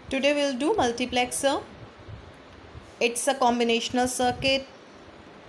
Today we'll do multiplexer. It's a combinational circuit.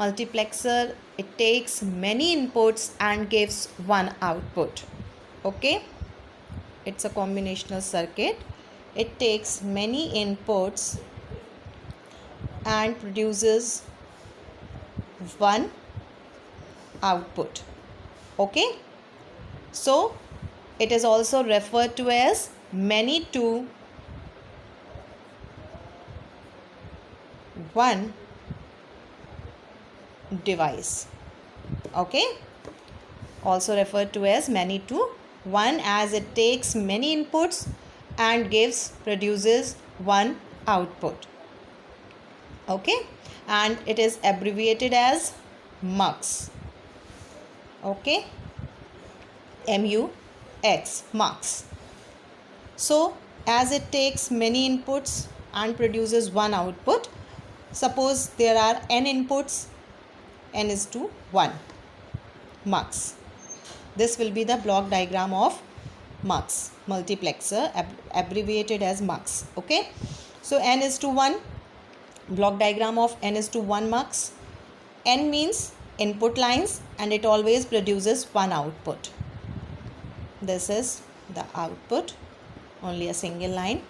Multiplexer, it takes many inputs and gives one output. Okay, it's a combinational circuit. It takes many inputs and produces one output. Okay, so it is also referred to as many to one device. Okay, also referred to as many to one, as it takes many inputs and produces one output. Okay, and it is abbreviated as MUX. Okay, MUX, MUX. So as it takes many inputs and produces one output, suppose there are n inputs, n is to 1, MUX. This will be the block diagram of MUX, multiplexer, abbreviated as MUX. Okay, so n is to 1, block diagram of n is to 1 MUX. N means input lines and it always produces one output. This is the output, only a single line.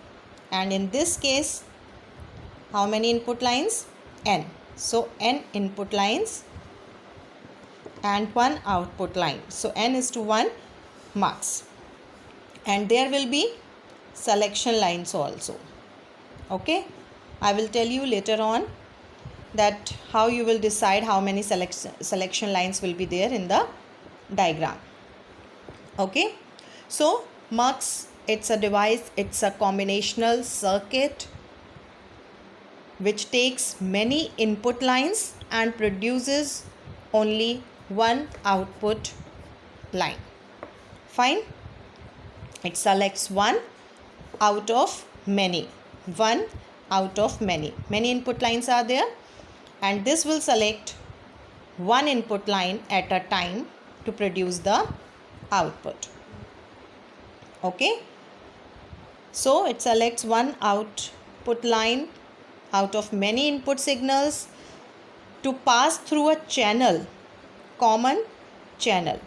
And in this case, how many input lines? N. So n input lines and one output line. So n is to 1 MUX. And there will be selection lines also. Okay, I will tell you later on that how you will decide how many selection lines will be there in the diagram. Okay, so MUX, it's a device, it's a combinational circuit which takes many input lines and produces only one output line. Fine, it selects one out of many, one out of many input lines are there, and this will select one input line at a time to produce the output. Okay, so it selects one output line out of many input signals to pass through a channel, common channel.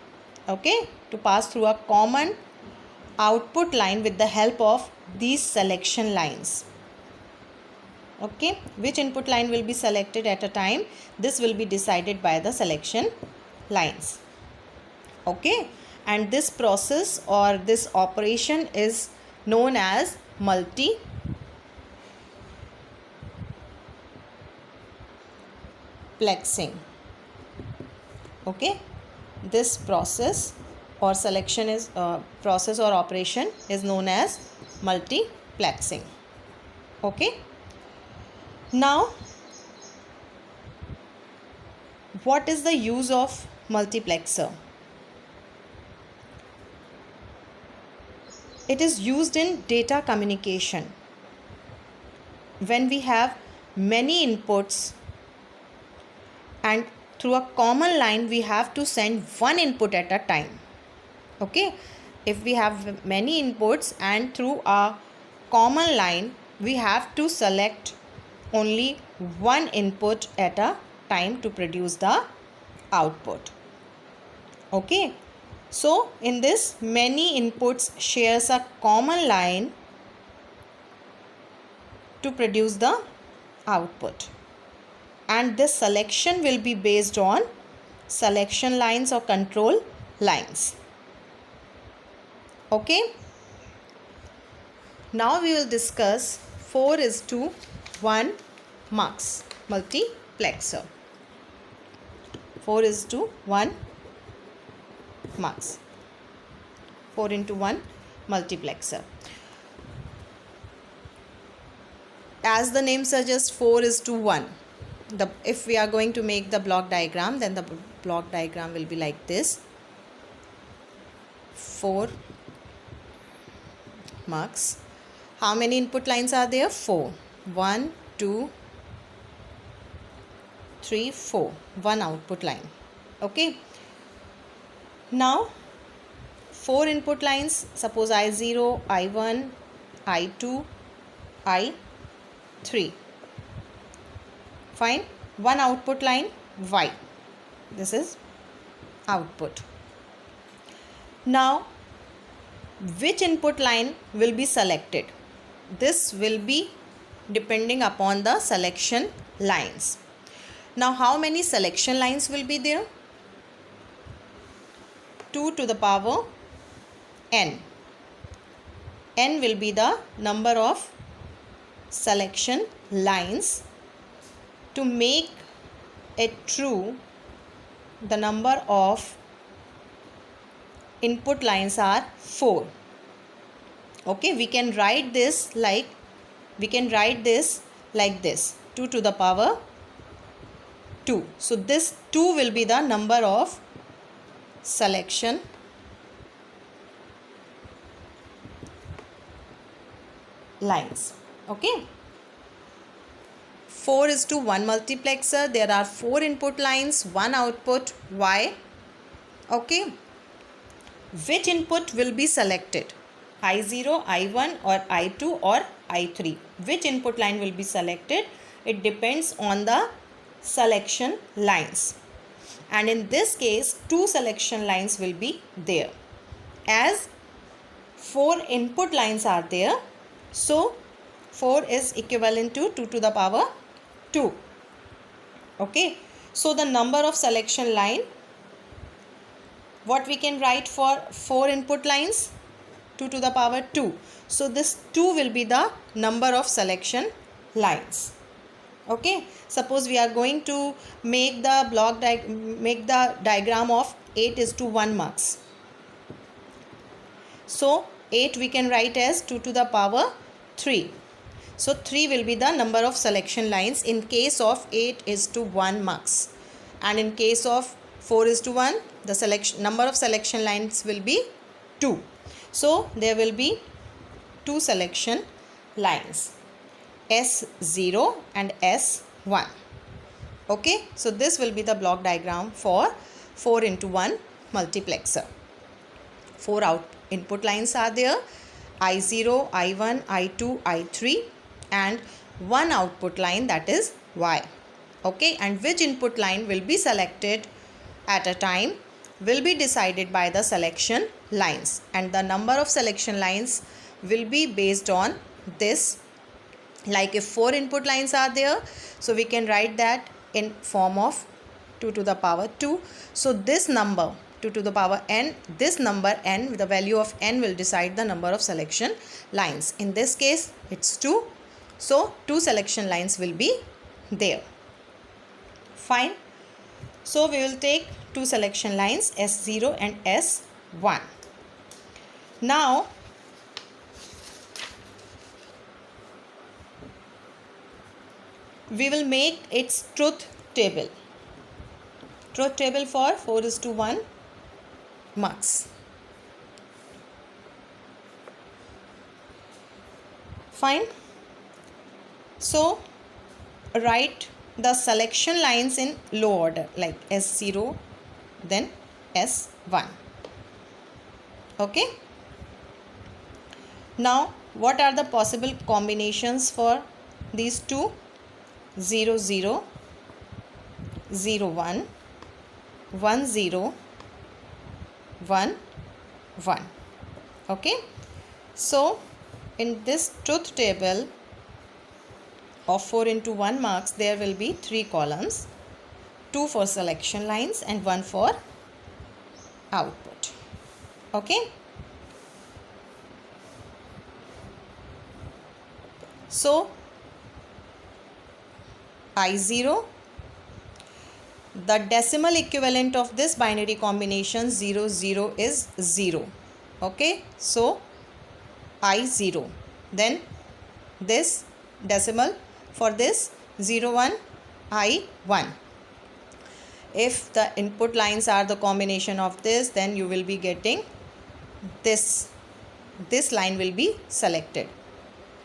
Okay, to pass through a common output line with the help of these selection lines. Okay, which input line will be selected at a time? This will be decided by the selection lines. Okay, and this process or this operation is known as multiplexing. Okay, this process or selection is process or operation is known as multiplexing. Okay, now what is the use of multiplexer? It is used in data communication. When we have many inputs and through a common line we have to send one input at a time. Okay, if we have many inputs and through a common line we have to select only one input at a time to produce the output. Okay, so in this many inputs shares a common line to produce the output, and this selection will be based on selection lines or control lines. Okay, now we will discuss 4:1 MUX multiplexer. 4:1 MUX, 4:1 multiplexer. As the name suggests, 4:1. If we are going to make the block diagram, then the block diagram will be like this. 4 MUX. How many input lines are there? 4. 1, 2, 3, 4. One output line. Okay. Now 4 input lines, suppose I0, I1, I2, I3. Fine. One output line Y. This is output. Now, which input line will be selected? This will be depending upon the selection lines. Now, how many selection lines will be there? 2 to the power n. N will be the number of selection lines. To make it true, the number of input lines are 4. Okay, we can write this like this, 2 to the power 2. So this 2 will be the number of selection lines. Okay, 4:1 multiplexer. There are 4 input lines, 1 output Y. Okay, which input will be selected? I0, I1 or I2 or I3? Which input line will be selected? It depends on the selection lines, and in this case 2 selection lines will be there. As 4 input lines are there, so 4 is equivalent to 2 to the power 2. Okay, so the number of selection line, what we can write for 4 input lines? 2 to the power 2. So this 2 will be the number of selection lines. Okay, suppose we are going to make the diagram of 8:1 marks. So 8 we can write as 2 to the power 3. So 3 will be the number of selection lines in case of 8:1 marks, and in case of 4:1 the number of selection lines will be 2. So there will be 2 selection lines, S0 and S1. Okay, so this will be the block diagram for 4:1 multiplexer. 4 input lines are there, I0, I1, I2, I3, and 1 output line, that is Y. Okay, and which input line will be selected at a time will be decided by the selection lines, and the number of selection lines will be based on this. Like if 4 input lines are there, so we can write that in form of 2 to the power 2. So this number 2 to the power n, this number n, the value of n will decide the number of selection lines. In this case it's 2, so 2 selection lines will be there. Fine. So we will take 2 selection lines, S0 and S1. Now we will make its truth table. Truth table for 4:1 marks. Fine. So write the selection lines in low order, like S0, then S1. Okay. Now what are the possible combinations for these two? 0 0, 0 1, 1 0, 1 1. Okay, so in this truth table of 4:1 marks, there will be 3 columns, 2 for selection lines and 1 for output. Okay, so I0, the decimal equivalent of this binary combination 0 0 is 0. Okay, so I0, then this decimal for this 0 1, I1. If the input lines are the combination of this, then you will be getting this line will be selected.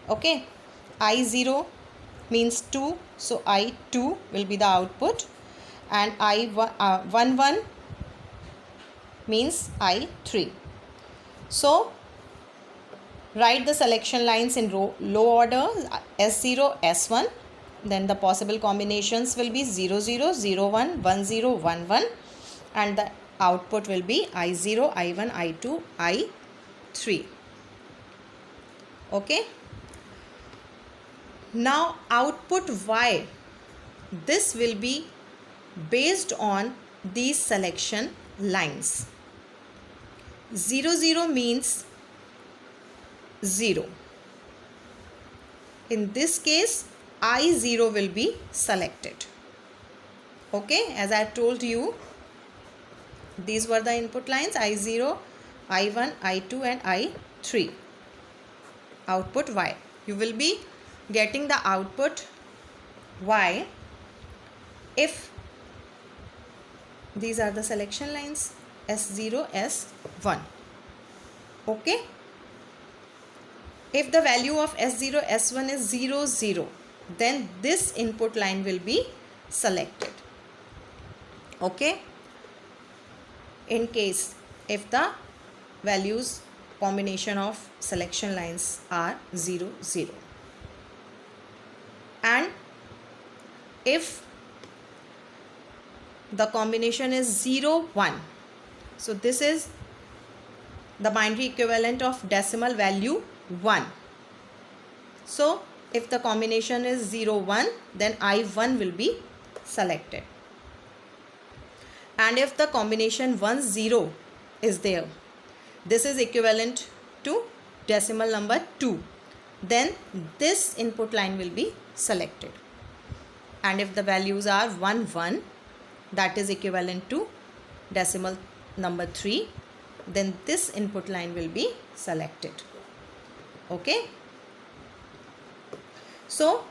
Okay, I0 means 2, so I2 will be the output, and I1 1 means I3. So Write the selection lines in low order, S0, S1. Then the possible combinations will be 0, 0, 0, 1, 1, 0, 1, 1. And the output will be I0, I1, I2, I3. Okay. Now output Y, this will be based on these selection lines. 0, 0 means 0. In this case, I0 will be selected. Okay, as I told you, these were the input lines I0, I1, I2 and I3. Output Y. You will be getting the output Y if these are the selection lines S0, S1. Okay. If the value of S0, S1 is 0, 0, then this input line will be selected. Okay. In case if the values combination of selection lines are 0, 0. And if the combination is 0, 1. So this is the binary equivalent of decimal value 1. So if the combination is 0, 1, then I1 will be selected. And if the combination 1, 0 is there, this is equivalent to decimal number 2, then this input line will be selected. And if the values are 1, 1, that is equivalent to decimal number 3, then this input line will be selected. Okay. So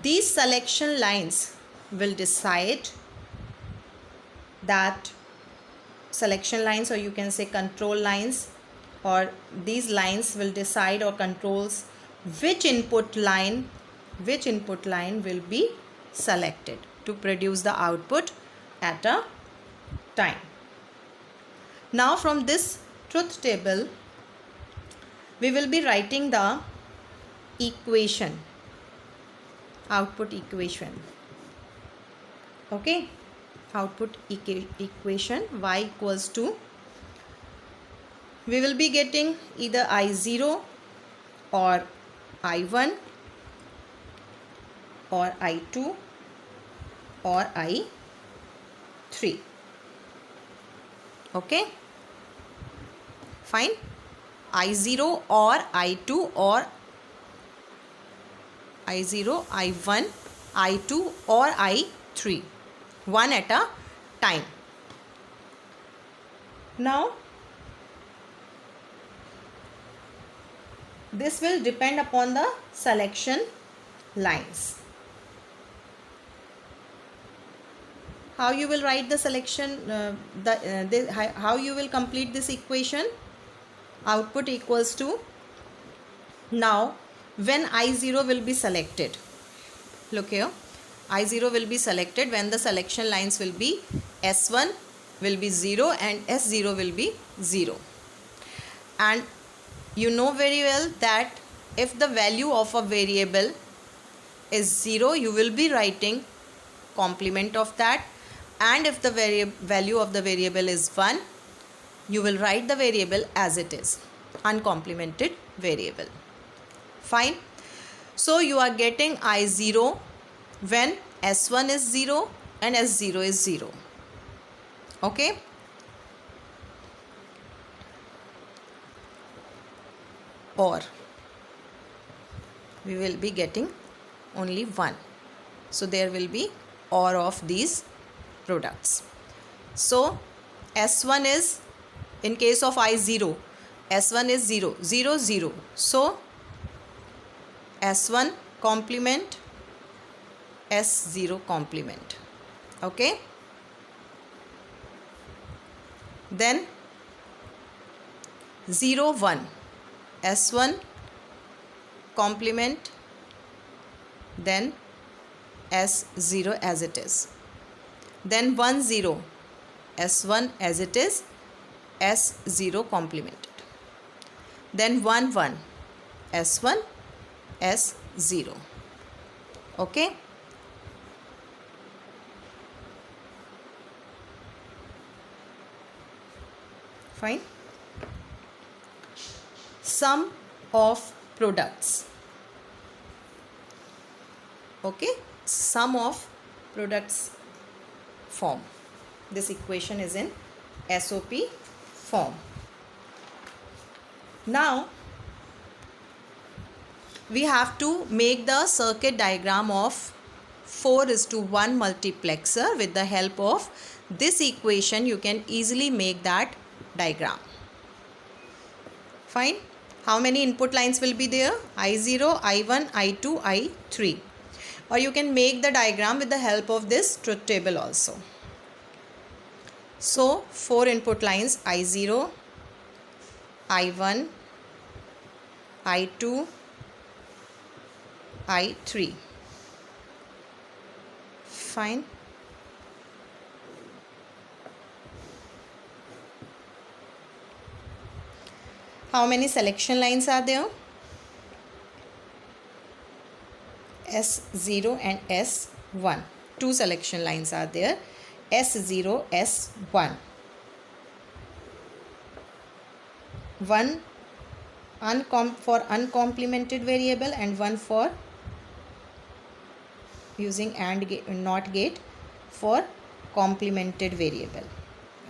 these selection lines will decide that selection lines, or you can say control lines, or these lines will decide or controls which input line will be selected to produce the output at a time. Now from this truth table, we will be writing the equation, output equation. Okay. Output equation Y equals to, we will be getting either I0 or I1 or I2 or I3. Okay, fine. I0 or I2 or I0, I1, I2 or I3, one at a time. Now this will depend upon the selection lines. How you will write the selection, how you will complete this equation? Output equals to, now when I0 will be selected, look here, I0 will be selected when the selection lines will be S1 will be 0 and S0 will be 0. And you know very well that if the value of a variable is 0, you will be writing complement of that, and if the value of the variable is 1, you will write the variable as it is, uncomplemented variable. Fine. So you are getting I0 when S1 is 0 and S0 is 0. Okay. Or we will be getting only 1. So there will be OR of these products. So S1 is, in case of I0, S1 is 0, 0, 0. So S1 complement, S0 complement. Okay. Then 0, 1. S1 complement, then S0 as it is. Then 1, 0. S1 as it is, S0 complemented. Then 1, 1. S1, S0. Okay. Fine. Sum of products. Okay, sum of products form. This equation is in SOP form. Now we have to make the circuit diagram of 4:1 multiplexer. With the help of this equation you can easily make that diagram. Fine. How many input lines will be there? I0, I1, I2, I3. Or you can make the diagram with the help of this truth table also. So 4 input lines, I0, I1, I2, I3. Fine. How many selection lines are there? S0 and S1. 2 selection lines are there. S0, S1. One for uncomplemented variable and one for using AND gate, NOT gate for complemented variable.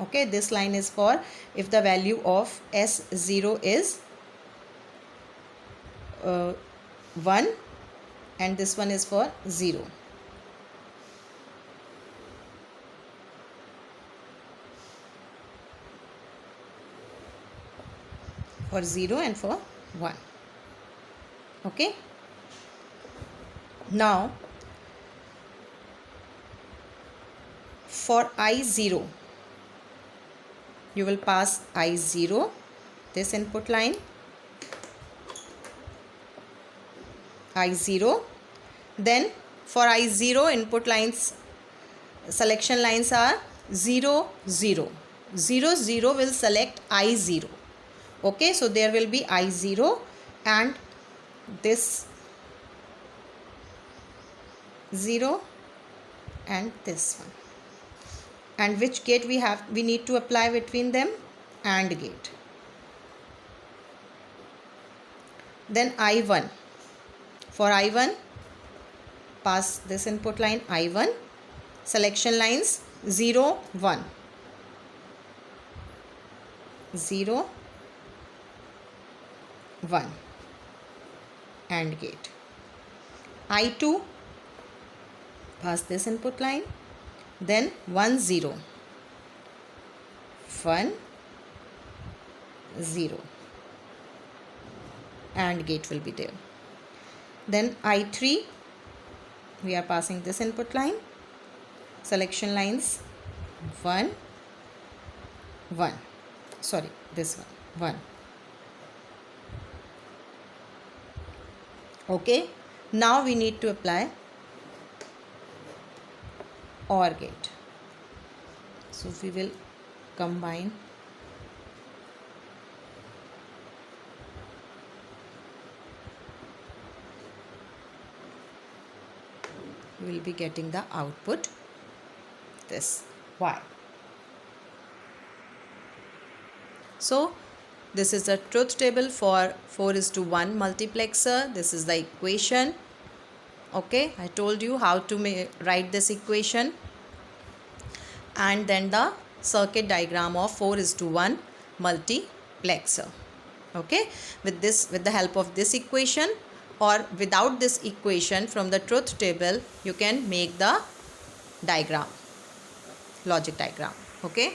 Okay, this line is for if the value of S0 is 1 and this one is for 0. For 0 and for 1. Okay. Now for I0 you will pass I0 this input line, I0. Then for I0 input lines, selection lines are 0, 0. 0, 0 will select I0. Okay, so there will be I0 and this 0 and this one. And which gate we need to apply between them? AND gate. Then I1. For I1, pass this input line I1. Selection lines 0, 1. 0, 1. AND gate. I2, pass this input line. Then 1, 0. 1, 0. AND gate will be there. Then I3, we are passing this input line. Selection lines 1, 1. Sorry, this one, 1. Okay, now we need to apply OR gate. So we will combine we will be getting the output this Y. So this is the truth table for 4:1 multiplexer. This is the equation. Okay, I told you how to write this equation, and then the circuit diagram of 4:1 multiplexer. Okay, with the help of this equation or without this equation from the truth table you can make the diagram, logic diagram. Okay.